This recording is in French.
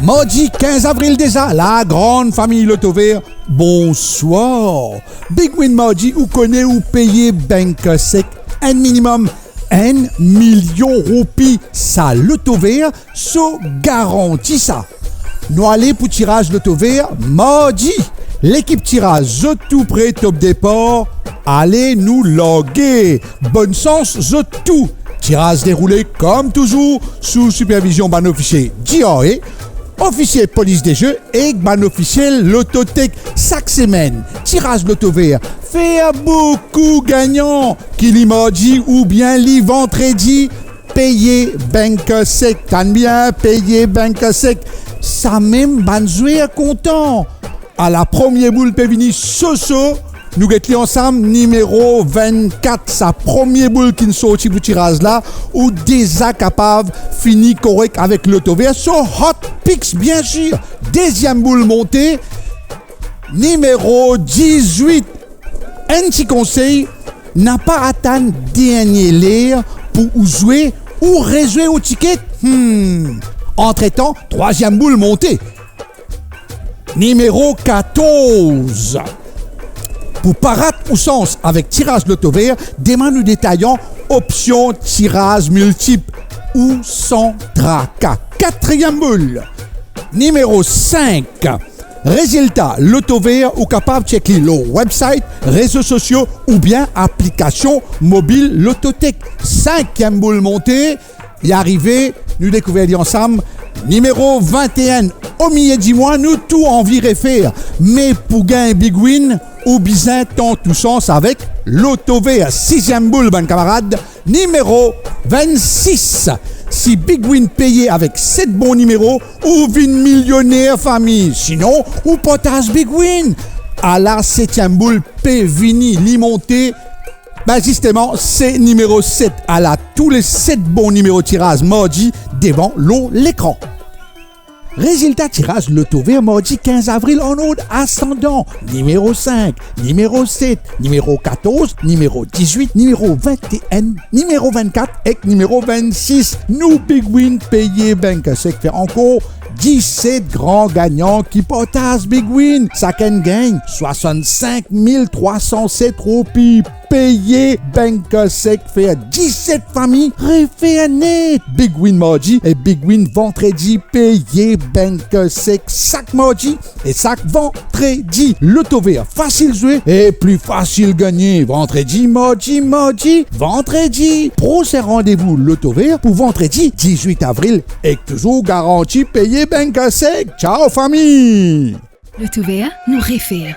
Mardi 15 avril déjà, la grande famille Loto Vert, bonsoir. Big Win mardi, ou connaît ou payer banque sec, un minimum 1 million roupies, ça Loto Vert, so garantit ça. Nous allons pour tirage Loto Vert, mardi. L'équipe tirage, tout prêt, top départ, allez nous loguer. Bonne chance, tout. Tirage déroulé comme toujours, sous supervision ban officier DRE, officier police des jeux et ban officiel Lototech chaque semaine. Tirage Loto Vert fait beaucoup gagnant qui li mardi ou bien li vendredi. Payer banque sec, t'as bien payé banque sec. Ça même ban jouer content. À la première boule Pévini Soso, nous guettons ensemble numéro 24, sa première boule qui nous sortit pour tirage là, ou déjà capable, fini correct avec Loto Vert. So hot picks bien sûr. Deuxième boule montée, numéro 18. Un petit conseil, n'a pas atteint dernier l'air pour jouer ou rejouer au ticket. Entre-temps, troisième boule montée. Numéro 14. Pour parade ou sens avec tirage Loto Vert, demain nous détaillons option tirage multiple ou sans tracas. Quatrième boule. Numéro 5. Résultat, Loto Vert ou capable de checker le website, réseaux sociaux ou bien application mobile Lototech. Cinquième boule montée. Y arrivé, nous découvrir ensemble. Numéro 21, au milieu du mois, nous tout envirer faire. Mais pour gagner Big Win, ou bien tant tout sens avec Loto Vert. Sixième boule, bon camarade. Numéro 26. Si Big Win payé avec 7 bons numéros, ou une millionnaire famille. Sinon, ou potage Big Win. À la septième boule, Pévini, limonté. Justement, c'est numéro 7 à la tous les 7 bons numéros tirage mardi devant l'écran. Résultat tirage Loto Vert mardi 15 avril en ordre ascendant. Numéro 5, numéro 7, numéro 14, numéro 18, numéro 21, numéro 24 et numéro 26. Nous Big Win payé banque sec fait encore 17 grands gagnants qui partagent Big Win. Chacun gagne 65 307 roupies. Payé banque sec fait 17 familles refait net. Big Win mardi et Big Win vendredi. Payé banque sec chaque mardi et chaque vendredi. Loto Vert facile jouer et plus facile gagner. Vendredi, mardi, vendredi. Prochain rendez-vous Loto Vert pour vendredi 18 avril et toujours garanti payé banque sec. Ciao famille. Loto Vert nous réfère.